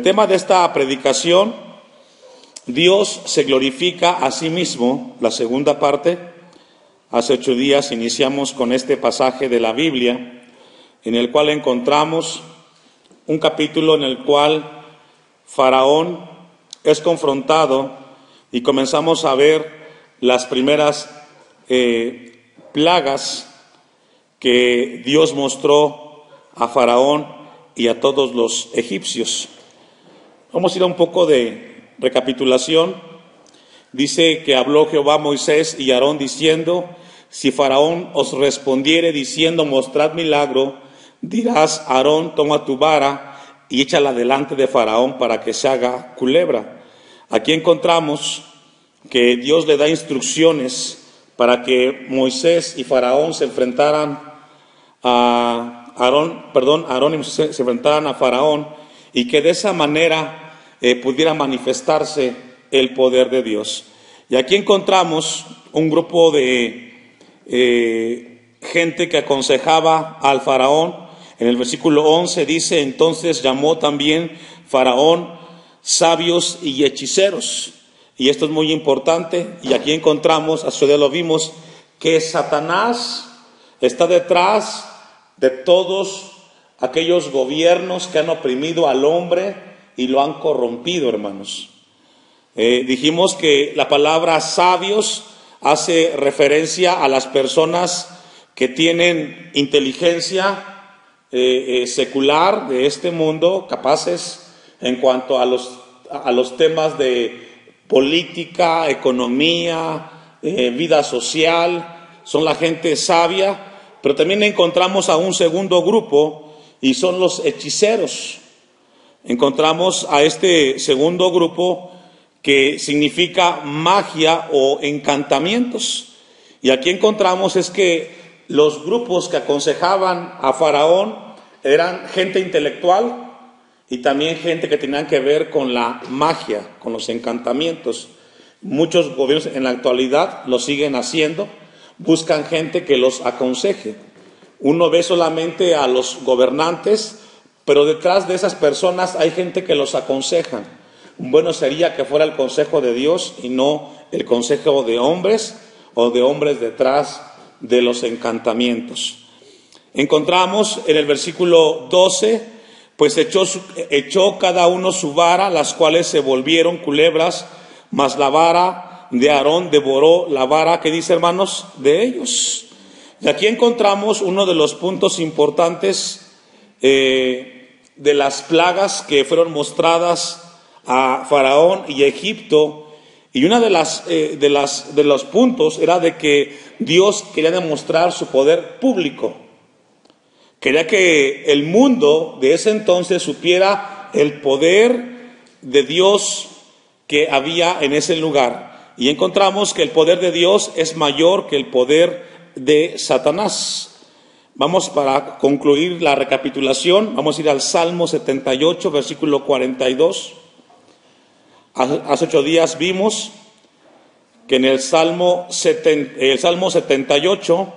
tema de esta predicación, Dios se glorifica a sí mismo, la segunda parte. Hace 8 días iniciamos con este pasaje de la Biblia, en el cual encontramos un capítulo en el cual Faraón es confrontado y comenzamos a ver las primeras plagas que Dios mostró a Faraón y a todos los egipcios. Vamos a ir a un poco de recapitulación. Dice que habló Jehová a Moisés y a Aarón diciendo: si Faraón os respondiere diciendo, mostrad milagro, dirás a Aarón, toma tu vara y échala delante de Faraón para que se haga culebra. Aquí encontramos que Dios le da instrucciones para que Moisés y Faraón se enfrentaran a Aarón y Moisés se enfrentaran a Faraón, y que de esa manera pudiera manifestarse el poder de Dios. Y aquí encontramos un grupo de gente que aconsejaba al Faraón. En el versículo 11 dice: entonces llamó también Faraón sabios y hechiceros. Y esto es muy importante, y aquí encontramos, hace día lo vimos, que Satanás está detrás de todos aquellos gobiernos que han oprimido al hombre y lo han corrompido, hermanos. Dijimos que la palabra sabios hace referencia a las personas que tienen inteligencia secular de este mundo, capaces en cuanto a los temas de política, economía, vida social. Son la gente sabia. Pero también encontramos a un segundo grupo, y son los hechiceros. Encontramos a este segundo grupo que significa magia o encantamientos. Y aquí encontramos es que los grupos que aconsejaban a Faraón eran gente intelectual y también gente que tenían que ver con la magia, con los encantamientos. Muchos gobiernos en la actualidad lo siguen haciendo, buscan gente que los aconseje. Uno ve solamente a los gobernantes, pero detrás de esas personas hay gente que los aconseja. Bueno sería que fuera el consejo de Dios y no el consejo de hombres o de hombres detrás de los encantamientos. Encontramos en el versículo 12, pues echó cada uno su vara, las cuales se volvieron culebras, mas la vara de Aarón devoró la vara, ¿qué dice, hermanos?, de ellos. Y aquí encontramos uno de los puntos importantes de las plagas que fueron mostradas a Faraón y Egipto. Y una de los puntos era de que Dios quería demostrar su poder público. Quería que el mundo de ese entonces supiera el poder de Dios que había en ese lugar. Y encontramos que el poder de Dios es mayor que el poder de Satanás. Vamos, para concluir la recapitulación, vamos a ir al Salmo 78, versículo 42. Hace 8 días vimos que en el Salmo 78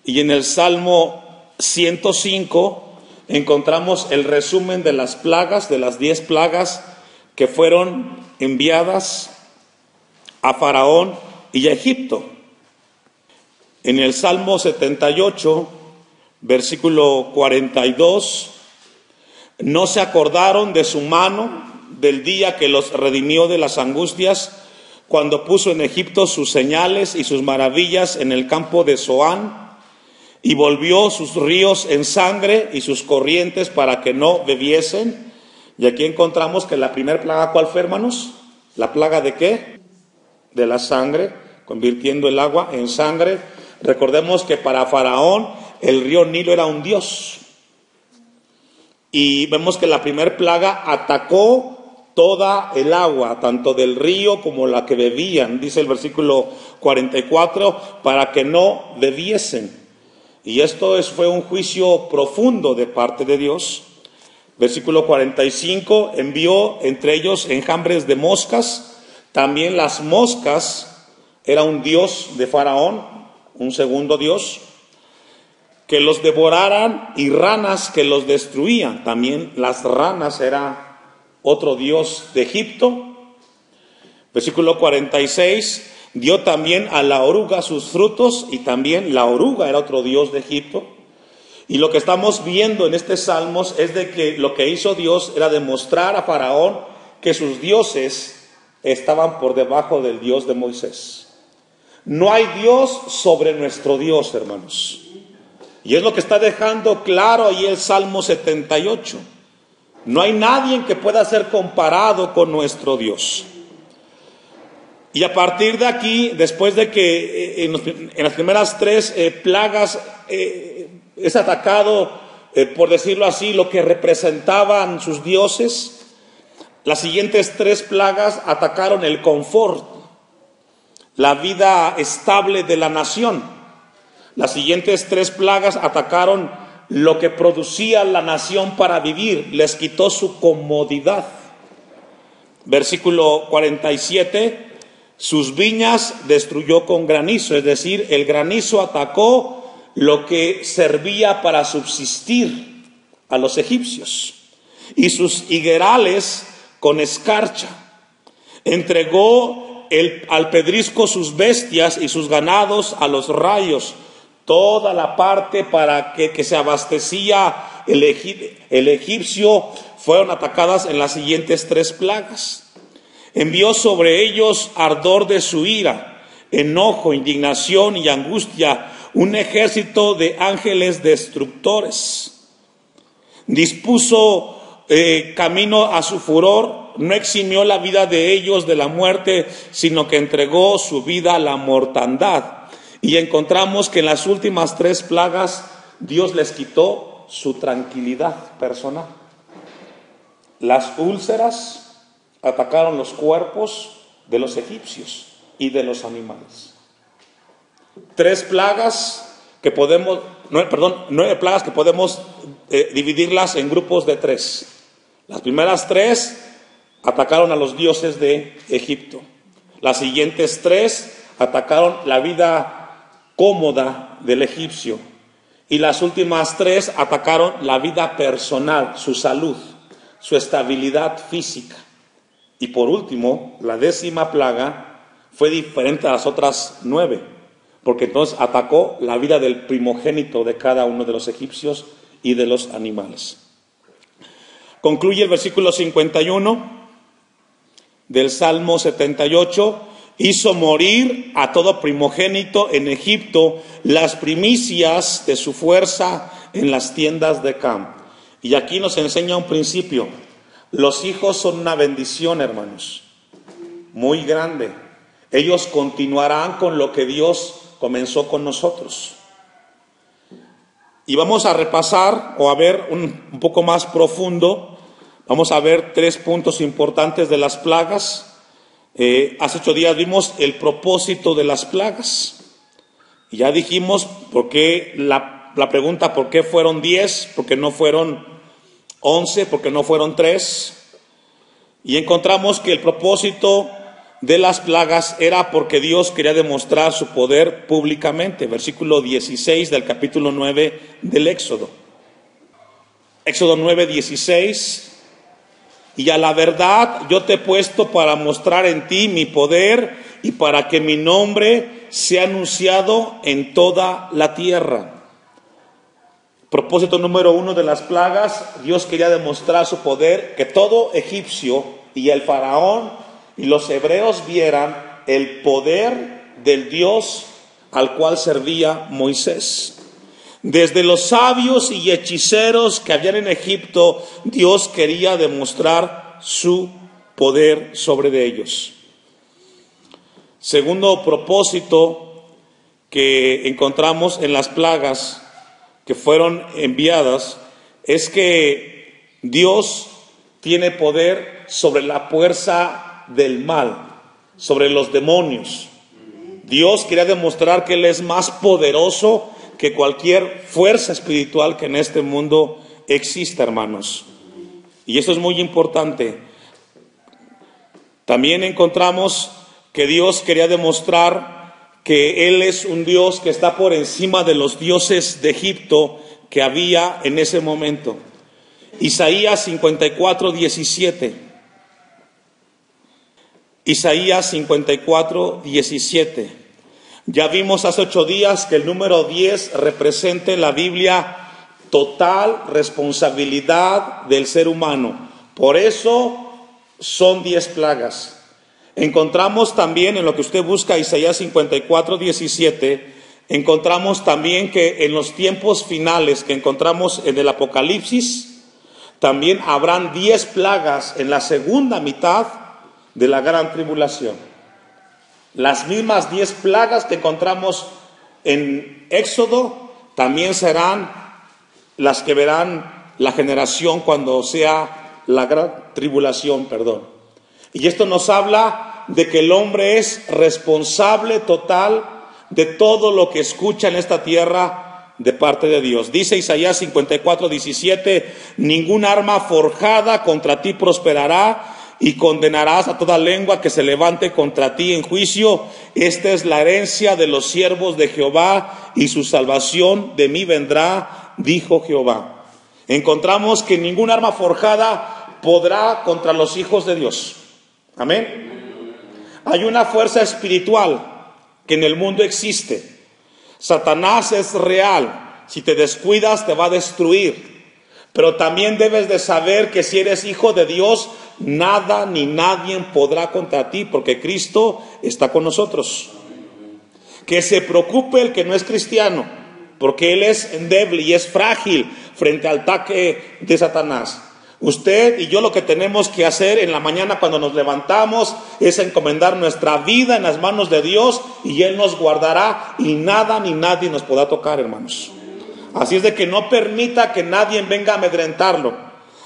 y en el Salmo 105 encontramos el resumen de las plagas, de las 10 plagas que fueron enviadas a Faraón y a Egipto. En el Salmo 78, versículo 42, no se acordaron de su mano del día que los redimió de las angustias, cuando puso en Egipto sus señales y sus maravillas en el campo de Zoán, y volvió sus ríos en sangre y sus corrientes para que no bebiesen. Y aquí encontramos que la primera plaga, ¿cuál fue, hermanos? ¿La plaga de qué? De la sangre, convirtiendo el agua en sangre. Recordemos que para Faraón el río Nilo era un dios. Y vemos que la primera plaga atacó toda el agua, tanto del río como la que bebían, dice el versículo 44, para que no bebiesen. Y esto fue un juicio profundo de parte de Dios. Versículo 45, envió entre ellos enjambres de moscas. También las moscas era un dios de Faraón, un segundo dios, que los devoraran, y ranas que los destruían. También las ranas era otro dios de Egipto. Versículo 46, dio también a la oruga sus frutos, y también la oruga era otro dios de Egipto. Y lo que estamos viendo en este Salmos es de que lo que hizo Dios era demostrar a Faraón que sus dioses estaban por debajo del Dios de Moisés. No hay Dios sobre nuestro Dios, hermanos. Y es lo que está dejando claro ahí el Salmo 78. No hay nadie que pueda ser comparado con nuestro Dios. Y a partir de aquí, después de que en las primeras tres plagas es atacado, por decirlo así, lo que representaban sus dioses, las siguientes tres plagas atacaron el confort, la vida estable de la nación. Las siguientes tres plagas atacaron lo que producía la nación para vivir, les quitó su comodidad. Versículo 47, sus viñas destruyó con granizo, es decir, el granizo atacó lo que servía para subsistir a los egipcios, y sus higuerales con escarcha. Entregó al pedrisco sus bestias y sus ganados a los rayos. Toda la parte para que se abastecía el egipcio fueron atacadas en las siguientes tres plagas. Envió sobre ellos ardor de su ira, enojo, indignación y angustia, un ejército de ángeles destructores. Dispuso camino a su furor, no eximió la vida de ellos de la muerte, sino que entregó su vida a la mortandad. Y encontramos que en las últimas tres plagas Dios les quitó su tranquilidad personal. Las úlceras atacaron los cuerpos de los egipcios y de los animales. Nueve plagas que podemos dividirlas en grupos de tres. Las primeras tres atacaron a los dioses de Egipto. Las siguientes tres atacaron la vida cómoda del egipcio. Y las últimas tres atacaron la vida personal, su salud, su estabilidad física. Y por último, la 10ª plaga fue diferente a las otras 9, porque entonces atacó la vida del primogénito de cada uno de los egipcios y de los animales. Concluye el versículo 51 del Salmo 78. Hizo morir a todo primogénito en Egipto, las primicias de su fuerza en las tiendas de Cam. Y aquí nos enseña un principio. Los hijos son una bendición, hermanos, muy grande. Ellos continuarán con lo que Dios comenzó con nosotros. Y vamos a repasar o a ver un poco más profundo. Vamos a ver 3 puntos importantes de las plagas. Hace 8 días vimos el propósito de las plagas. Y ya dijimos por qué la pregunta, ¿por qué fueron 10? ¿Por qué no fueron 11? ¿Por qué no fueron 3? Y encontramos que el propósito de las plagas era porque Dios quería demostrar su poder públicamente. Versículo 16 del capítulo 9 del Éxodo. Éxodo 9, 16. Y a la verdad yo te he puesto para mostrar en ti mi poder y para que mi nombre sea anunciado en toda la tierra. Propósito número 1 de las plagas, Dios quería demostrar su poder, que todo egipcio y el faraón y los hebreos vieran el poder del Dios al cual servía Moisés. Desde los sabios y hechiceros que habían en Egipto, Dios quería demostrar su poder sobre de ellos. Segundo propósito que encontramos en las plagas que fueron enviadas es que Dios tiene poder sobre la fuerza del mal, sobre los demonios. Dios quería demostrar que Él es más poderoso que cualquier fuerza espiritual que en este mundo exista, hermanos. Y eso es muy importante. También encontramos que Dios quería demostrar que Él es un Dios que está por encima de los dioses de Egipto que había en ese momento. Isaías 54, 17. Isaías 54, 17. Ya vimos hace 8 días que el número 10 representa en la Biblia total responsabilidad del ser humano. Por eso son 10 plagas. Encontramos también en lo que usted busca, Isaías 54, 17, encontramos también que en los tiempos finales que encontramos en el Apocalipsis, también habrán 10 plagas en la segunda mitad de la gran tribulación. Las mismas 10 plagas que encontramos en Éxodo también serán las que verán la generación cuando sea la gran tribulación, Y esto nos habla de que el hombre es responsable total de todo lo que escucha en esta tierra de parte de Dios. Dice Isaías 54, 17, ningún arma forjada contra ti prosperará, y condenarás a toda lengua que se levante contra ti en juicio. Esta es la herencia de los siervos de Jehová, y su salvación de mí vendrá, dijo Jehová. Encontramos que ningún arma forjada podrá contra los hijos de Dios. Amén. Hay una fuerza espiritual que en el mundo existe. Satanás es real. Si te descuidas te va a destruir. Pero también debes de saber que si eres hijo de Dios, nada ni nadie podrá contra ti, porque Cristo está con nosotros. Que se preocupe el que no es cristiano, porque él es débil y es frágil frente al ataque de Satanás. Usted y yo lo que tenemos que hacer en la mañana cuando nos levantamos es encomendar nuestra vida en las manos de Dios, y Él nos guardará y nada ni nadie nos podrá tocar, hermanos. Así es de que no permita que nadie venga a amedrentarlo.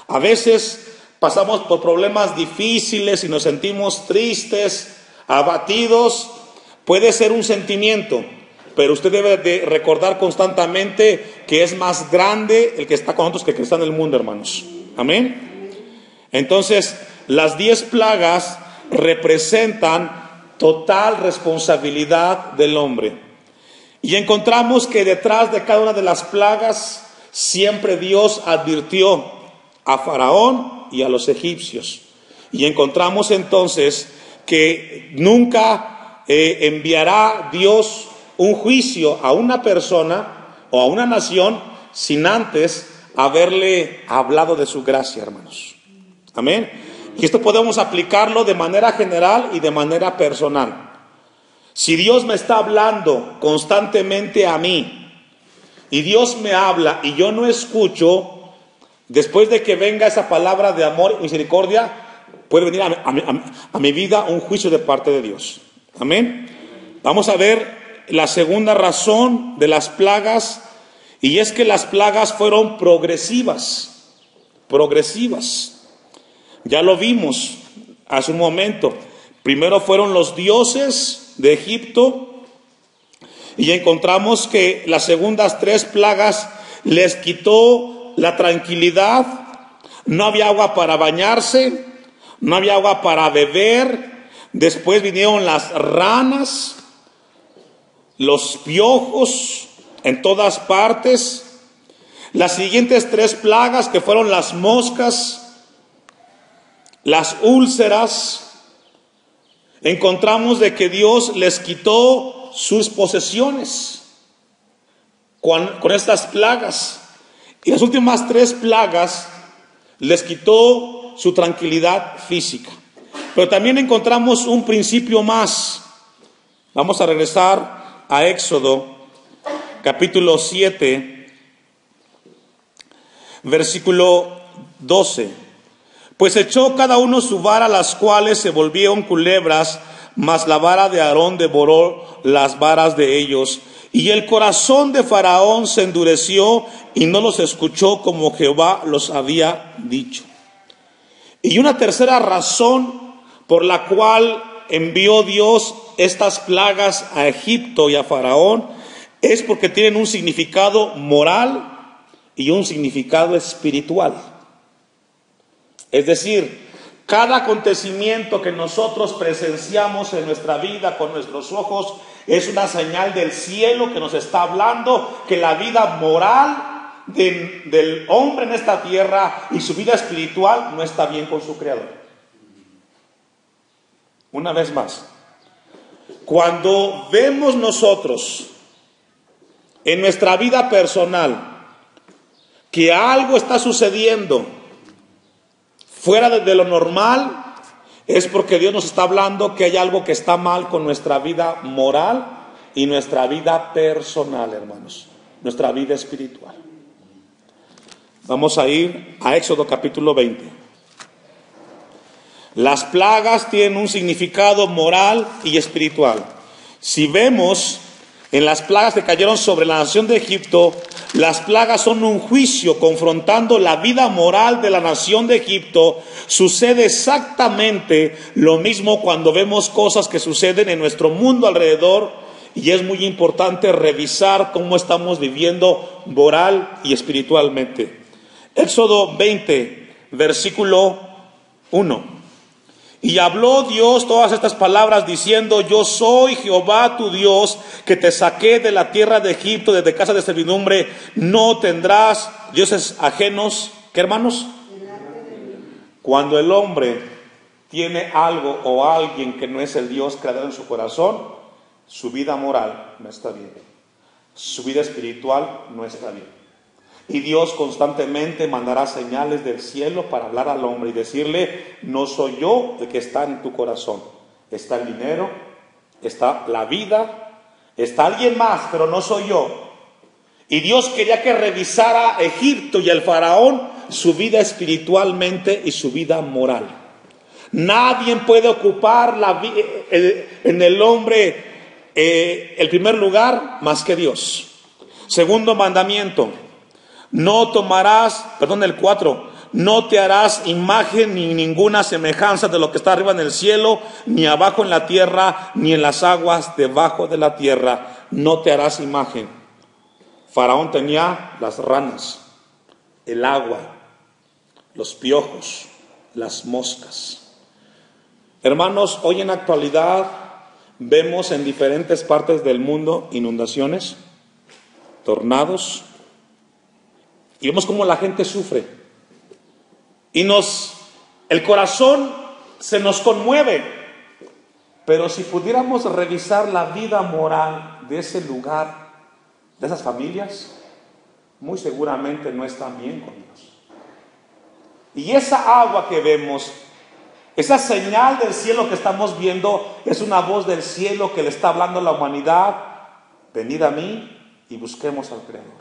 A veces pasamos por problemas difíciles y nos sentimos tristes, abatidos. Puede ser un sentimiento, pero usted debe de recordar constantemente que es más grande el que está con nosotros que el que está en el mundo, hermanos. Amén. Entonces, las 10 plagas representan total responsabilidad del hombre. Y encontramos que detrás de cada una de las plagas siempre Dios advirtió a Faraón y a los egipcios. Y encontramos entonces que nunca enviará Dios un juicio a una persona o a una nación sin antes haberle hablado de su gracia, hermanos. Amén. Y esto podemos aplicarlo de manera general y de manera personal. Si Dios me está hablando constantemente a mí, y Dios me habla y yo no escucho, después de que venga esa palabra de amor y misericordia, puede venir a mi vida un juicio de parte de Dios. Amén. Vamos a ver la segunda razón de las plagas, y es que las plagas fueron progresivas. Ya lo vimos hace un momento. Primero fueron los dioses de Egipto, y encontramos que las segundas 3 plagas les quitó la tranquilidad. No había agua para bañarse, no había agua para beber. Después vinieron las ranas, los piojos en todas partes. Las siguientes 3 plagas, que fueron las moscas, las úlceras, encontramos de que Dios les quitó sus posesiones con estas plagas. Y las últimas 3 plagas les quitó su tranquilidad física. Pero también encontramos un principio más. Vamos a regresar a Éxodo, capítulo 7, versículo 12. Pues echó cada uno su vara, las cuales se volvieron culebras, mas la vara de Aarón devoró las varas de ellos. Y el corazón de Faraón se endureció y no los escuchó como Jehová los había dicho. Y una tercera razón por la cual envió Dios estas plagas a Egipto y a Faraón es porque tienen un significado moral y un significado espiritual. Es decir, cada acontecimiento que nosotros presenciamos en nuestra vida con nuestros ojos es una señal del cielo que nos está hablando que la vida moral del hombre en esta tierra y su vida espiritual no está bien con su Creador. Una vez más, cuando vemos nosotros en nuestra vida personal que algo está sucediendo fuera de lo normal, es porque Dios nos está hablando que hay algo que está mal con nuestra vida moral y nuestra vida personal, hermanos, nuestra vida espiritual. Vamos a ir a Éxodo capítulo 20. Las plagas tienen un significado moral y espiritual. Si vemos en las plagas que cayeron sobre la nación de Egipto, las plagas son un juicio confrontando la vida moral de la nación de Egipto. Sucede exactamente lo mismo cuando vemos cosas que suceden en nuestro mundo alrededor, y es muy importante revisar cómo estamos viviendo moral y espiritualmente. Éxodo 20, versículo 1. Y habló Dios todas estas palabras diciendo: yo soy Jehová tu Dios, que te saqué de la tierra de Egipto, desde casa de servidumbre. No tendrás dioses ajenos. ¿Qué, hermanos? Cuando el hombre tiene algo o alguien que no es el Dios creador en su corazón, su vida moral no está bien, su vida espiritual no está bien. Y Dios constantemente mandará señales del cielo para hablar al hombre y decirle: no soy yo el que está en tu corazón, está el dinero, está la vida, está alguien más, pero no soy yo. Y Dios quería que revisara Egipto y el faraón su vida espiritualmente y su vida moral. Nadie puede ocupar en el hombre el primer lugar más que Dios. Segundo mandamiento: no tomarás, el 4, no te harás imagen ni ninguna semejanza de lo que está arriba en el cielo, ni abajo en la tierra, ni en las aguas debajo de la tierra. No te harás imagen. Faraón tenía las ranas, el agua, los piojos, las moscas. Hermanos, hoy en la actualidad vemos en diferentes partes del mundo inundaciones, tornados, y vemos cómo la gente sufre. Y el corazón se nos conmueve. Pero si pudiéramos revisar la vida moral de ese lugar, de esas familias, muy seguramente no están bien con Dios. Y esa agua que vemos, esa señal del cielo que estamos viendo, es una voz del cielo que le está hablando a la humanidad: venid a mí y busquemos al Creador.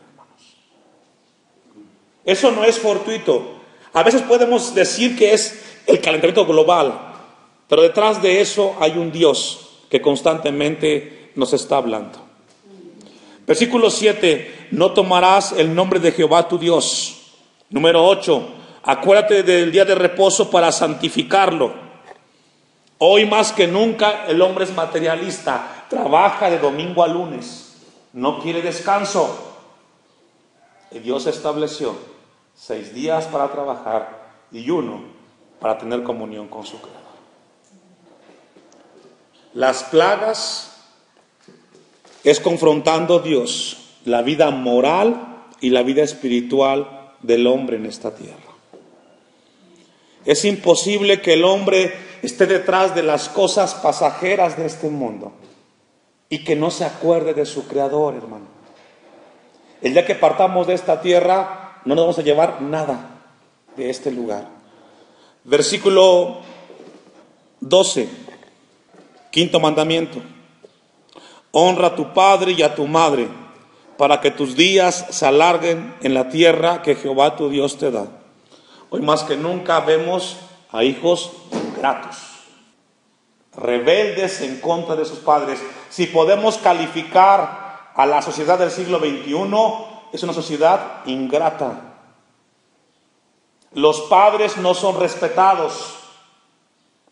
Eso no es fortuito. A veces podemos decir que es el calentamiento global, pero detrás de eso hay un Dios que constantemente nos está hablando. Versículo 7: no tomarás el nombre de Jehová tu Dios. Número 8: acuérdate del día de reposo para santificarlo. Hoy más que nunca el hombre es materialista, trabaja de domingo a lunes, no quiere descanso. Y Dios estableció 6 días para trabajar y 1 para tener comunión con su Creador. Las plagas es confrontando Dios la vida moral y la vida espiritual del hombre en esta tierra. Es imposible que el hombre esté detrás de las cosas pasajeras de este mundo y que no se acuerde de su Creador, hermano. El día que partamos de esta tierra, no nos vamos a llevar nada de este lugar. Versículo 12, quinto mandamiento: honra a tu padre y a tu madre, para que tus días se alarguen en la tierra que Jehová tu Dios te da. Hoy más que nunca vemos a hijos ingratos, rebeldes en contra de sus padres. Si podemos calificar a la sociedad del siglo XXI, es una sociedad ingrata. Los padres no son respetados,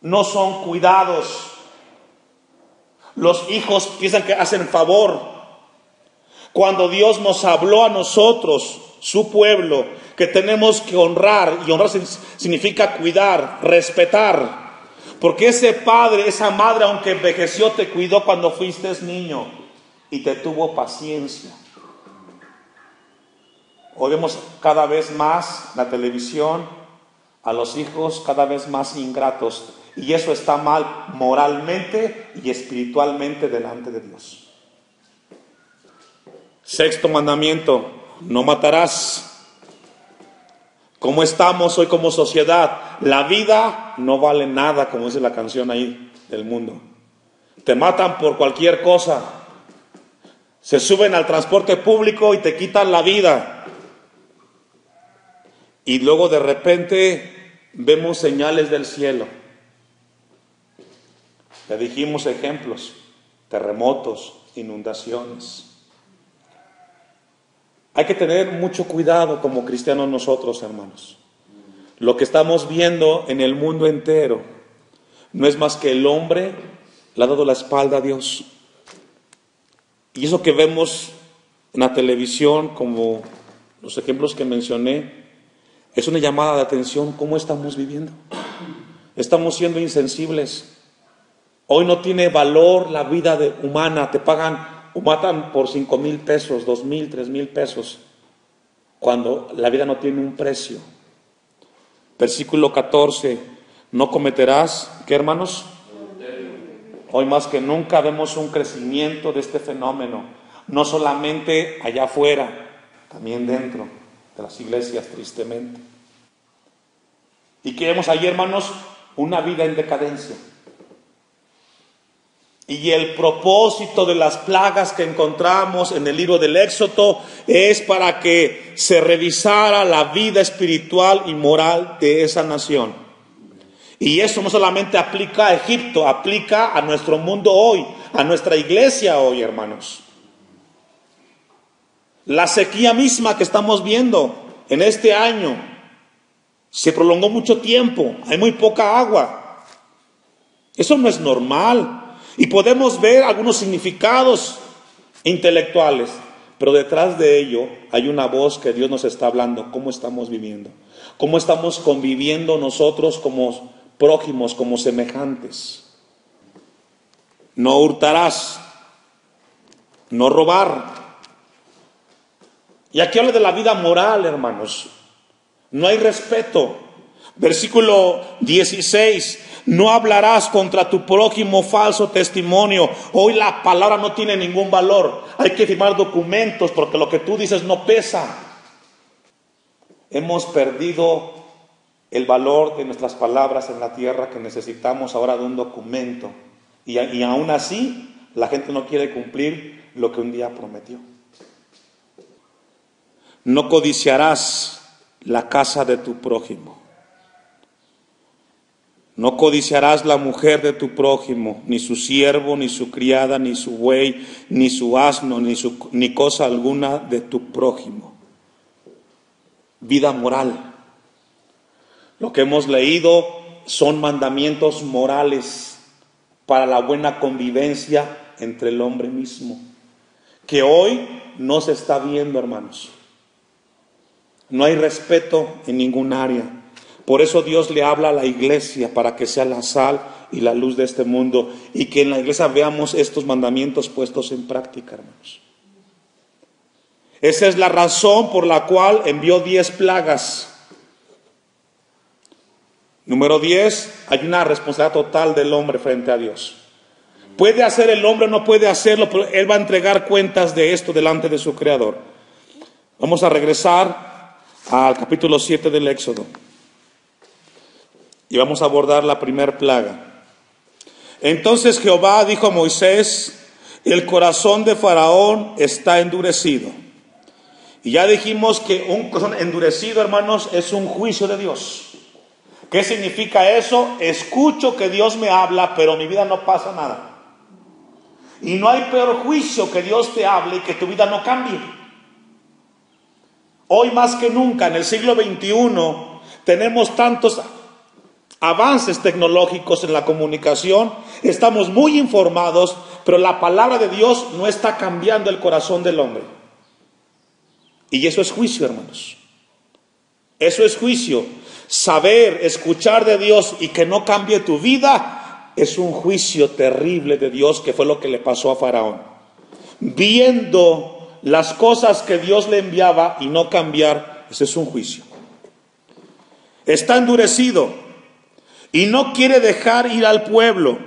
no son cuidados. Los hijos piensan que hacen favor. Cuando Dios nos habló a nosotros, su pueblo, que tenemos que honrar, y honrar significa cuidar, respetar, porque ese padre, esa madre, aunque envejeció, te cuidó cuando fuiste niño y te tuvo paciencia. Hoy vemos cada vez más la televisión a los hijos cada vez más ingratos, y eso está mal moralmente y espiritualmente delante de Dios. Sexto mandamiento, no matarás. ¿Cómo estamos hoy como sociedad? La vida no vale nada, como dice la canción ahí del mundo. Te matan por cualquier cosa. Se suben al transporte público y te quitan la vida. Y luego de repente vemos señales del cielo. Le dijimos ejemplos, terremotos, inundaciones. Hay que tener mucho cuidado como cristianos nosotros, hermanos. Lo que estamos viendo en el mundo entero no es más que el hombre le ha dado la espalda a Dios. Y eso que vemos en la televisión, como los ejemplos que mencioné, es una llamada de atención. ¿Cómo estamos viviendo? Estamos siendo insensibles. Hoy no tiene valor la vida humana. Te pagan o matan por 5,000 pesos, 2,000, 3,000 pesos, cuando la vida no tiene un precio. Versículo 14, no cometerás, ¿qué, hermanos? Hoy más que nunca vemos un crecimiento de este fenómeno, no solamente allá afuera, también dentro de las iglesias, tristemente. ¿Y qué vemos ahí, hermanos? Una vida en decadencia. Y el propósito de las plagas que encontramos en el libro del Éxodo es para que se revisara la vida espiritual y moral de esa nación. Y eso no solamente aplica a Egipto, aplica a nuestro mundo hoy, a nuestra iglesia hoy, hermanos. La sequía misma que estamos viendo en este año se prolongó mucho tiempo, hay muy poca agua. Eso no es normal. Y podemos ver algunos significados intelectuales, pero detrás de ello hay una voz que Dios nos está hablando. ¿Cómo estamos viviendo? ¿Cómo estamos conviviendo nosotros como prójimos, como semejantes? No hurtarás, no robar. Y aquí habla de la vida moral, hermanos. No hay respeto. Versículo 16. No hablarás contra tu prójimo falso testimonio. Hoy la palabra no tiene ningún valor. Hay que firmar documentos porque lo que tú dices no pesa. Hemos perdido el valor de nuestras palabras en la tierra, que necesitamos ahora de un documento. Y aún así la gente no quiere cumplir lo que un día prometió. No codiciarás la casa de tu prójimo. No codiciarás la mujer de tu prójimo, ni su siervo, ni su criada, ni su buey, ni su asno, ni cosa alguna de tu prójimo. Vida moral. Lo que hemos leído son mandamientos morales para la buena convivencia entre el hombre mismo, que hoy no se está viendo, hermanos. No hay respeto en ningún área. Por eso Dios le habla a la iglesia para que sea la sal y la luz de este mundo, y que en la iglesia veamos estos mandamientos puestos en práctica, hermanos. Esa es la razón por la cual envió 10 plagas. Número 10, hay una responsabilidad total del hombre frente a Dios. Puede hacer el hombre o no puede hacerlo, pero él va a entregar cuentas de esto delante de su Creador. Vamos a regresar al capítulo 7 del Éxodo. Y vamos a abordar la primera plaga. Entonces Jehová dijo a Moisés: el corazón de Faraón está endurecido. Y ya dijimos que un corazón endurecido, hermanos, es un juicio de Dios. ¿Qué significa eso? Escucho que Dios me habla, pero en mi vida no pasa nada. Y no hay peor juicio que Dios te hable y que tu vida no cambie. Hoy más que nunca, en el siglo XXI, tenemos tantos avances tecnológicos en la comunicación, estamos muy informados, pero la palabra de Dios no está cambiando el corazón del hombre. Y eso es juicio, hermanos. Eso es juicio. Saber, escuchar de Dios y que no cambie tu vida es un juicio terrible de Dios, que fue lo que le pasó a Faraón. Viendo las cosas que Dios le enviaba y no cambiar, ese es un juicio. Está endurecido. y no quiere dejar ir al pueblo.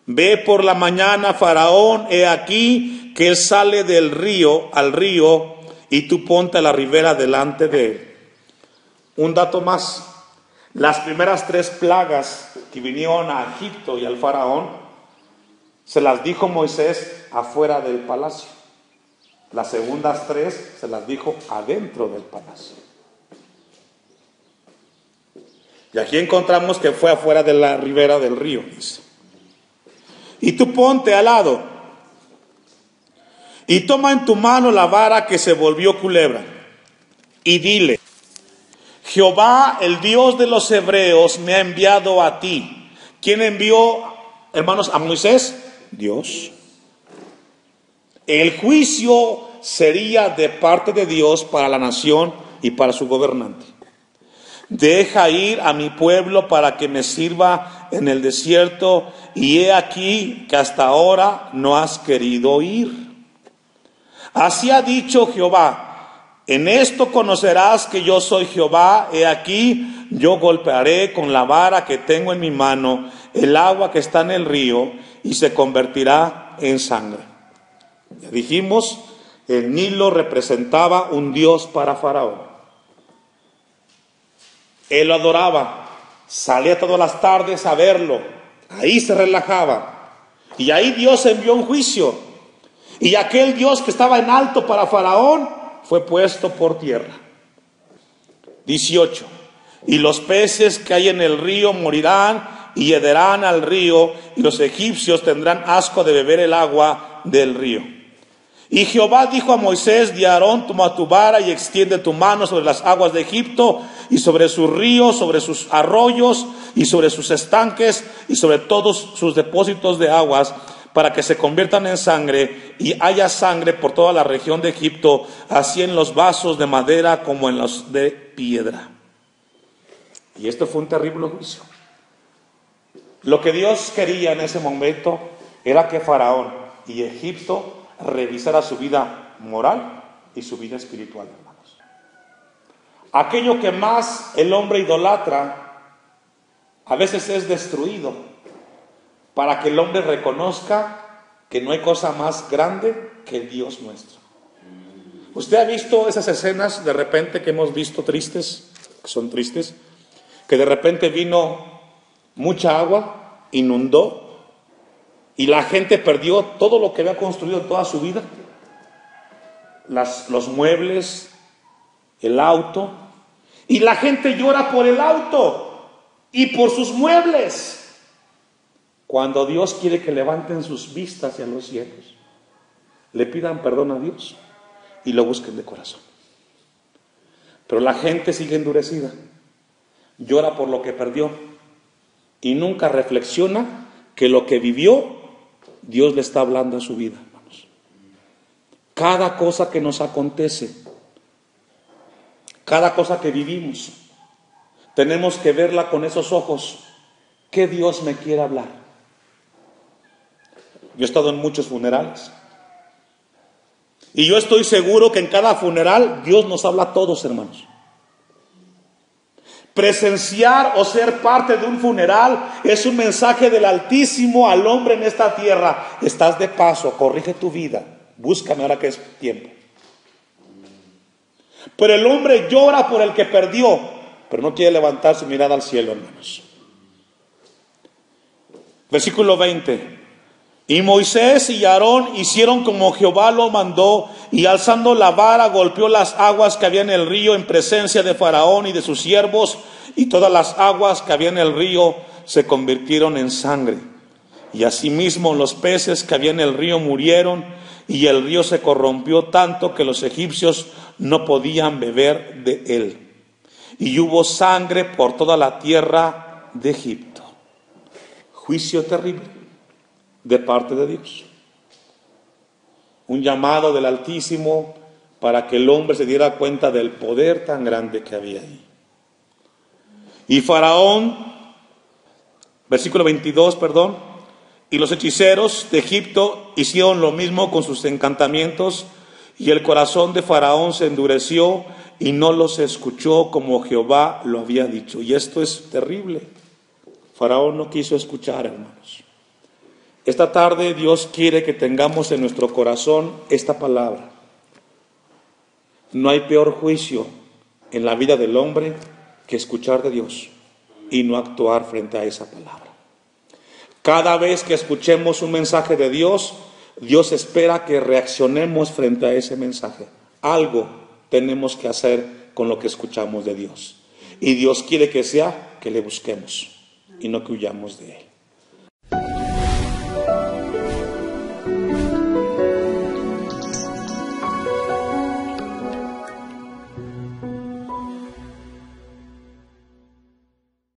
Ve por la mañana, Faraón, he aquí que él sale del río al río, y tú ponte a la ribera delante de él. Un dato más: las primeras 3 plagas que vinieron a Egipto y al Faraón, se las dijo Moisés afuera del palacio. Las segundas 3 se las dijo adentro del palacio. Y aquí encontramos que fue afuera de la ribera del río, dice. Y tú ponte al lado, y toma en tu mano la vara que se volvió culebra, y dile: Jehová, el Dios de los hebreos, me ha enviado a ti. ¿Quién envió, hermanos, a Moisés? Dios. El juicio sería de parte de Dios para la nación y para su gobernante. Deja ir a mi pueblo para que me sirva en el desierto, y he aquí que hasta ahora no has querido ir. Así ha dicho Jehová: en esto conocerás que yo soy Jehová. He aquí, yo golpearé con la vara que tengo en mi mano el agua que está en el río, y se convertirá en sangre. Ya dijimos, el Nilo representaba un dios para Faraón. Él lo adoraba, salía todas las tardes a verlo, ahí se relajaba, y ahí Dios envió un juicio, y aquel Dios que estaba en alto para Faraón fue puesto por tierra. 18. Y los peces que hay en el río morirán y hederán al río, y los egipcios tendrán asco de beber el agua del río. Y Jehová dijo a Moisés: di a Aarón, toma tu vara y extiende tu mano sobre las aguas de Egipto, y sobre sus ríos, sobre sus arroyos, y sobre sus estanques, y sobre todos sus depósitos de aguas, para que se conviertan en sangre, y haya sangre por toda la región de Egipto, así en los vasos de madera como en los de piedra. Y esto fue un terrible juicio. Lo que Dios quería en ese momento era que Faraón y Egipto revisara su vida moral y su vida espiritual, hermanos. Aquello que más el hombre idolatra a veces es destruido para que el hombre reconozca que no hay cosa más grande que el Dios nuestro. ¿Usted ha visto esas escenas de repente que hemos visto tristes, que son tristes, que de repente vino mucha agua, inundó, y la gente perdió todo lo que había construido toda su vida? Los muebles, el auto, y la gente llora por el auto y por sus muebles, cuando Dios quiere que levanten sus vistas hacia los cielos, le pidan perdón a Dios y lo busquen de corazón. Pero la gente sigue endurecida, llora por lo que perdió y nunca reflexiona que lo que vivió, Dios le está hablando a su vida, hermanos. Cada cosa que nos acontece, cada cosa que vivimos, tenemos que verla con esos ojos. ¿Qué Dios me quiere hablar? Yo he estado en muchos funerales, y yo estoy seguro que en cada funeral Dios nos habla a todos, hermanos. Presenciar o ser parte de un funeral es un mensaje del Altísimo al hombre en esta tierra: estás de paso, corrige tu vida, búscame ahora que es tiempo. Pero el hombre llora por el que perdió, pero no quiere levantar su mirada al cielo, hermanos. Versículo 20. Y Moisés y Aarón hicieron como Jehová lo mandó, y alzando la vara golpeó las aguas que había en el río en presencia de Faraón y de sus siervos, y todas las aguas que había en el río se convirtieron en sangre. Y asimismo los peces que había en el río murieron, y el río se corrompió tanto que los egipcios no podían beber de él. Y hubo sangre por toda la tierra de Egipto. Juicio terrible de parte de Dios. Un llamado del Altísimo para que el hombre se diera cuenta del poder tan grande que había ahí. Y Faraón, versículo 22, y los hechiceros de Egipto hicieron lo mismo con sus encantamientos, y el corazón de Faraón se endureció y no los escuchó como Jehová lo había dicho. Y esto es terrible. Faraón no quiso escuchar, hermanos. Esta tarde Dios quiere que tengamos en nuestro corazón esta palabra. No hay peor juicio en la vida del hombre que escuchar de Dios y no actuar frente a esa palabra. Cada vez que escuchemos un mensaje de Dios, Dios espera que reaccionemos frente a ese mensaje. Algo tenemos que hacer con lo que escuchamos de Dios. Y Dios quiere que sea que le busquemos y no que huyamos de Él.